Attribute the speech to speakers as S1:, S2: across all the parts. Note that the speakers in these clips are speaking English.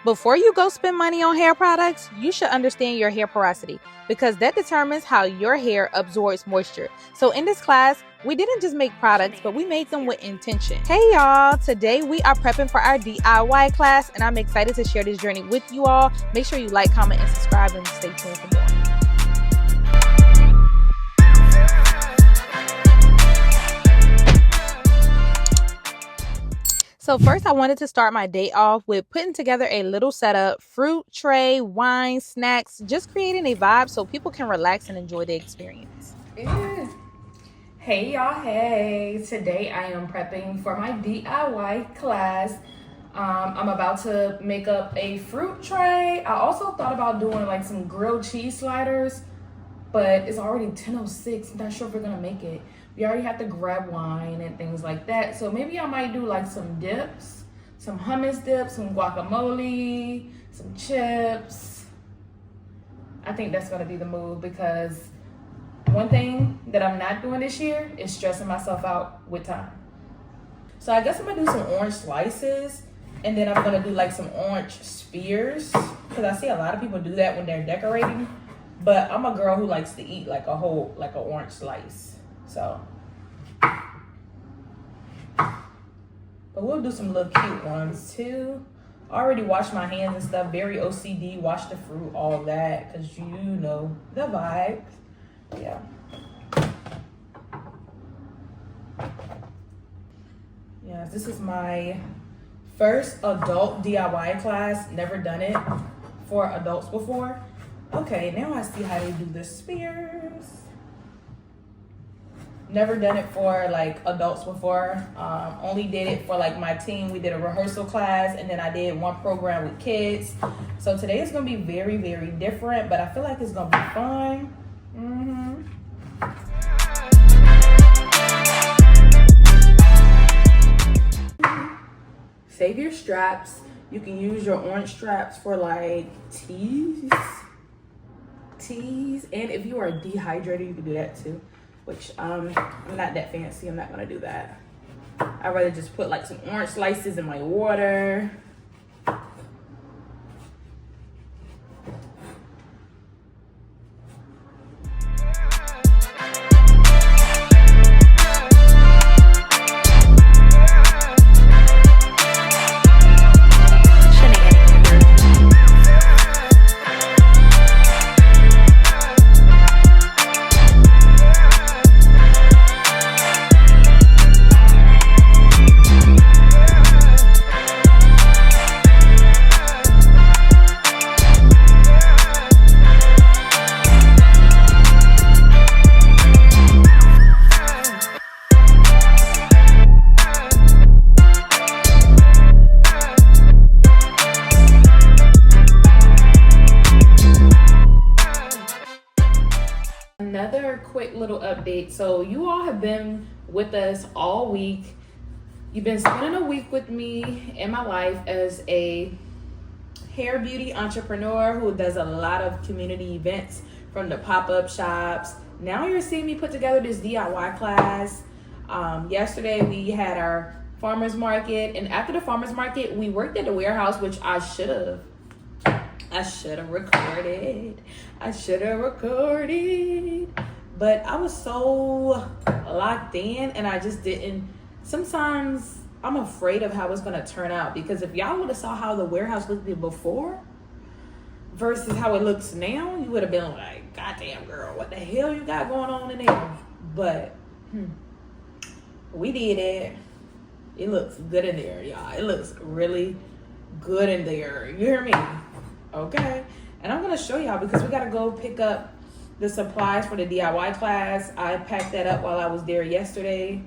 S1: Before you go spend money on hair products, you should understand your hair porosity because that determines how your hair absorbs moisture. So in this class, we didn't just make products, but we made them with intention. Hey y'all, today we are prepping for our DIY class and I'm excited to share this journey with you all. Make sure you like, comment, and subscribe and stay tuned for more. So first I wanted to start my day off with putting together a little setup, fruit tray, wine, snacks, just creating a vibe so people can relax and enjoy the experience.
S2: Hey y'all, hey. Today I am prepping for my DIY class. I'm about to make up a fruit tray. I also thought about doing like some grilled cheese sliders, but it's already 10:06. I'm not sure if we're gonna make it. We already have to grab wine and things like that. So maybe I might do like some dips, some hummus dips, some guacamole, some chips. I think that's gonna be the move because one thing that I'm not doing this year is stressing myself out with time. So I guess I'm gonna do some orange slices and then I'm gonna do like some orange spheres because I see a lot of people do that when they're decorating, but I'm a girl who likes to eat like a whole, like an orange slice. So, but we'll do some little cute ones too. I already washed my hands and stuff, very OCD, wash the fruit, all that, because you know the vibe. Yeah. Yeah, this is my first adult DIY class. Never done it for adults before. Okay, now I see how they do the spheres. Never done it for like adults before. Only did it for like my team. We did a rehearsal class and then I did one program with kids. So today is gonna be very, very different, but I feel like it's gonna be fun. Save your straps. You can use your orange straps for like teas. And if you are dehydrated, you can do that too. Which I'm not that fancy. I'm not gonna do that. I'd rather just put like some orange slices in my water. Another quick little update. So you all have been with us all week. You've been spending a week with me in my life as a hair beauty entrepreneur who does a lot of community events from the pop-up shops. Now you're seeing me put together this DIY class. Yesterday we had our farmer's market, and after the farmer's market we worked at the warehouse, which I should have recorded. But I was so locked in and I just didn't. Sometimes I'm afraid of how it's gonna turn out because if y'all would have saw how the warehouse looked before versus how it looks now, you would have been like, God damn girl, what the hell you got going on in there? But we did it. It looks good in there, y'all. It looks really good in there. You hear me? Okay, and I'm gonna show y'all because we gotta go pick up the supplies for the DIY class. I packed that up while I was there yesterday.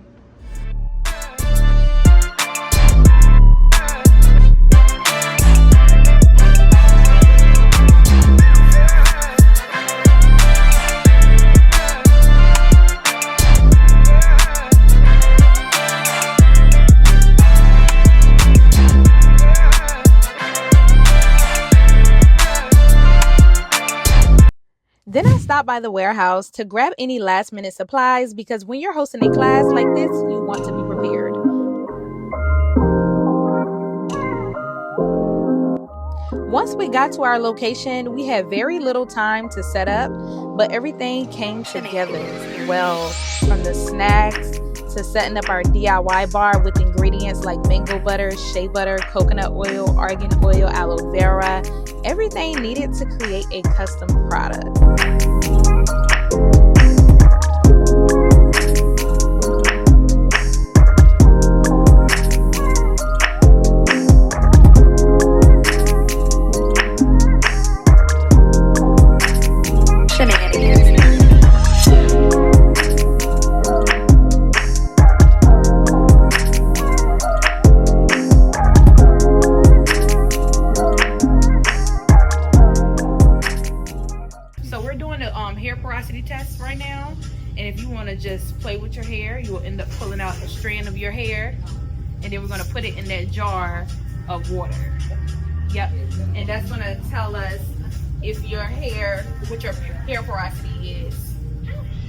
S1: Then I stopped by the warehouse to grab any last minute supplies because when you're hosting a class like this, you want to be prepared. Once we got to our location, we had very little time to set up, but everything came together well, from the snacks to setting up our DIY bar with ingredients like mango butter, shea butter, coconut oil, argan oil, aloe vera, everything needed to create a custom product.
S2: Hair porosity test right now, and if you want to just play with your hair, you will end up pulling out a strand of your hair, and then we're going to put it in that jar of water. Yep, and that's going to tell us if your hair, what your hair porosity is.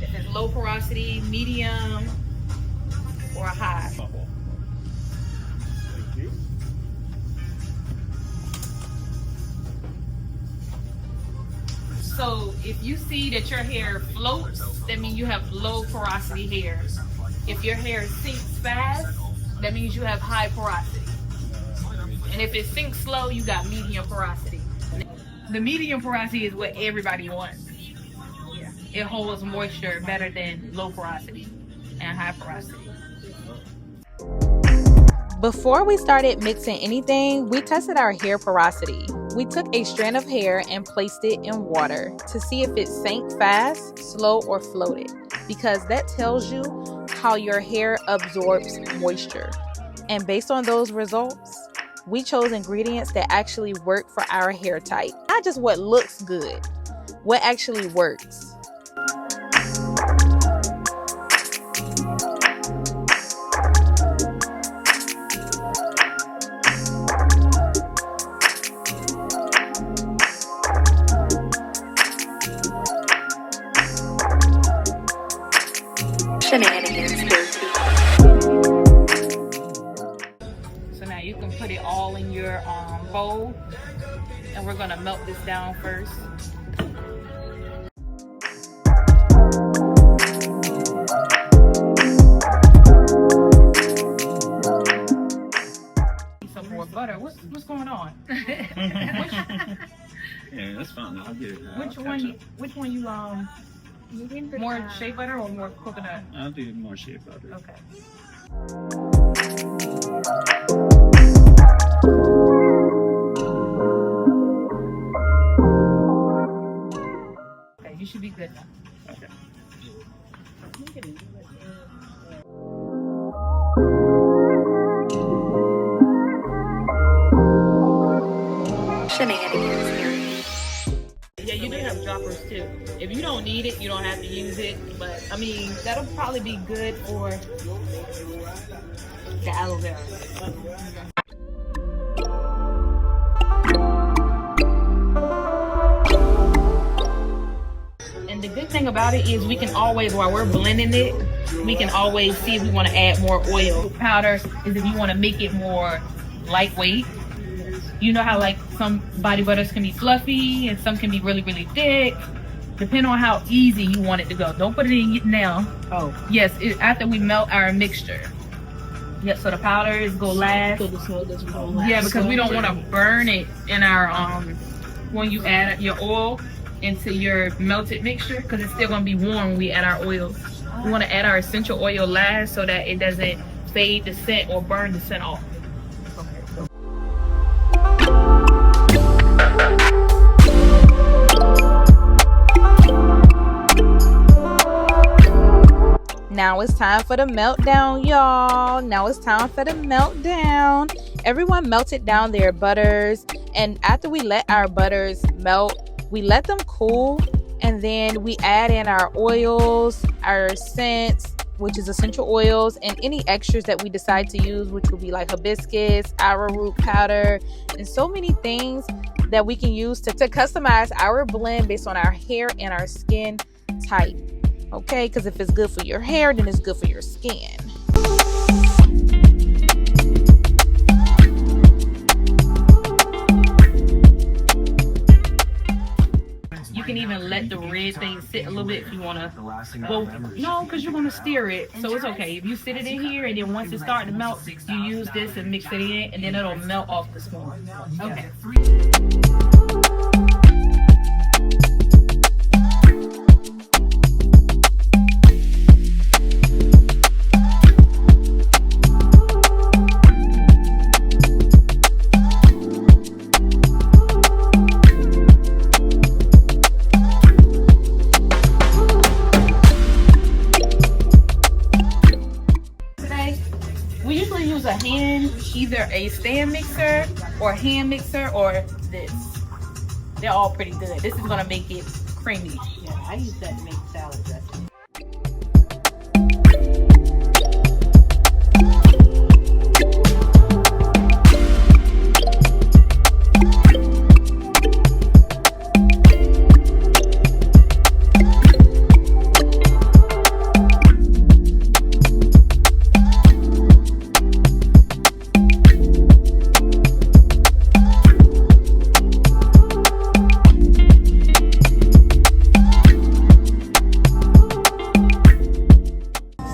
S2: If it's low porosity, medium, or high. So if you see that your hair floats, that means you have low porosity hair. If your hair sinks fast, that means you have high porosity. And if it sinks slow, you got medium porosity. The medium porosity is what everybody wants. It holds moisture better than low porosity and high porosity.
S1: Before we started mixing anything, we tested our hair porosity. We took a strand of hair and placed it in water to see if it sank fast, slow, or floated, because that tells you how your hair absorbs moisture. And based on those results, we chose ingredients that actually work for our hair type. Not just what looks good, what actually works.
S2: So now you can put it all in your bowl, and we're gonna melt this down first. Some more butter. What's going on?
S3: Yeah, that's fine. I'll get it.
S2: Which one you more shea butter or more coconut?
S3: I'll do more shea butter.
S2: Okay. Okay, you should be good now.
S3: Okay. Yeah, you do have droppers too. If you don't need it, you don't have to use it. But I mean, that'll probably be good for the aloe vera. And the good thing about it is we can always, while we're blending it, we can always see if we want to add more oil. Powder is if you want to make it more lightweight. You know how like some body butters can be fluffy and some can be really, really thick. Depending on how easy you want it to go. Don't put it in now. Oh. Yes, after we melt our mixture. Yep, so the powders go last. Yeah, because we don't want to burn it in our, when you add your oil into your melted mixture, because it's still going to be warm when we add our oils. We want to add our essential oil last so that it doesn't fade the scent or burn the scent off.
S1: Now it's time for the meltdown, y'all. Now it's time for the meltdown. Everyone melted down their butters, and after we let our butters melt, we let them cool, and then we add in our oils, our scents, which is essential oils, and any extras that we decide to use, which will be like hibiscus, arrowroot powder, and so many things that we can use to customize our blend based on our hair and our skin type. Okay, because if it's good for your hair, then it's good for your skin.
S3: can even let the red thing sit a little bit if you want to. Well, no, because you're going to stir it. So it's okay. If you sit it in here and then once it starts to melt, you use this and mix it in and then it'll melt off the spoon. Okay. We usually use a hand, either a stand mixer or a hand mixer or this. They're all pretty good. This is gonna make it creamy.
S4: Yeah, I use that to make salad dressing.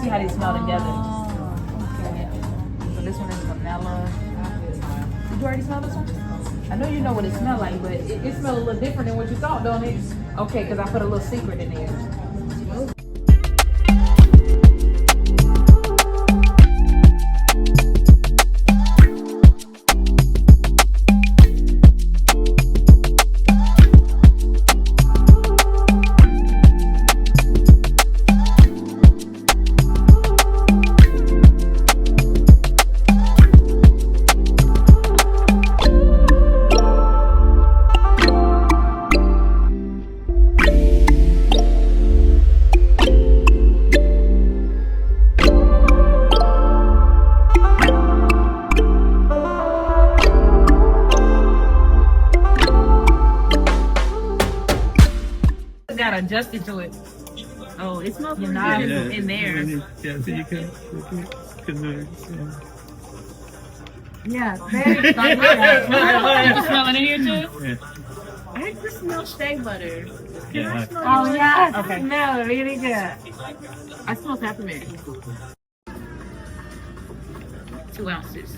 S3: How they smell together. Okay. So this one is vanilla. Did you already smell this one? I know you know what it smells like, but it smells a little different than what you thought, don't it? Okay, because I put a little secret in there. Got adjusted to it. Oh, it smells good in there.
S5: Yeah, so you can
S4: Yeah, very
S3: Like, you smell it in here too?
S5: yeah.
S4: I just smell shea butter.
S5: Yeah.
S4: Oh yeah,
S3: Okay.
S4: it smells really good.
S3: I smell peppermint. 2 ounces.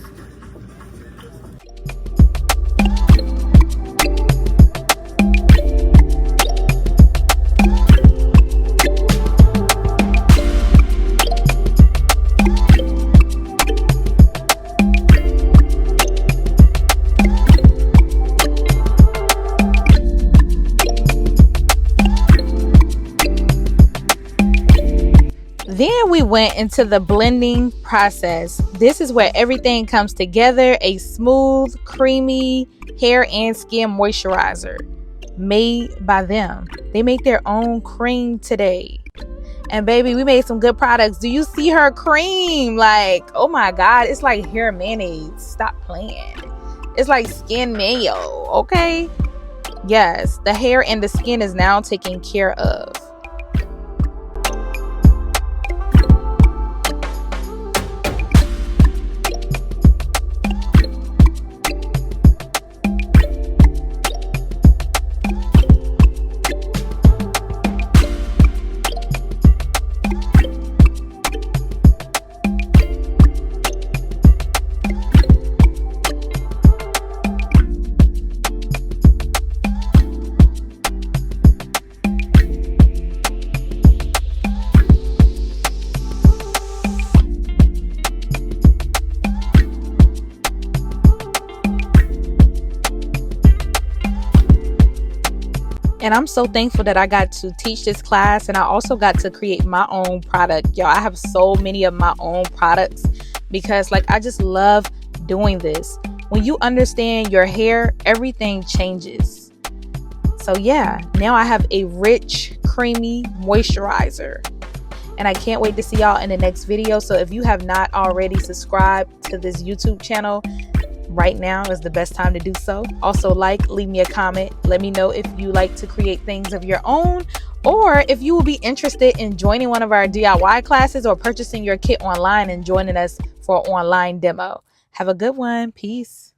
S1: Then we went into the blending process. This is where everything comes together. A smooth, creamy hair and skin moisturizer made by them. They make their own cream today. And baby, we made some good products. Do you see her cream? Like, oh my God, it's like hair mayonnaise. Stop playing. It's like skin mayo, okay? Yes, the hair and the skin is now taken care of. And I'm so thankful that I got to teach this class, and I also got to create my own product. Y'all, I have so many of my own products because like I just love doing this. When you understand your hair, everything changes. So yeah, now I have a rich, creamy moisturizer. And I can't wait to see y'all in the next video. So if you have not already subscribed to this YouTube channel, right now is the best time to do so. Also, leave me a comment. Let me know if you like to create things of your own, or if you will be interested in joining one of our DIY classes or purchasing your kit online and joining us for an online demo. Have a good one. Peace.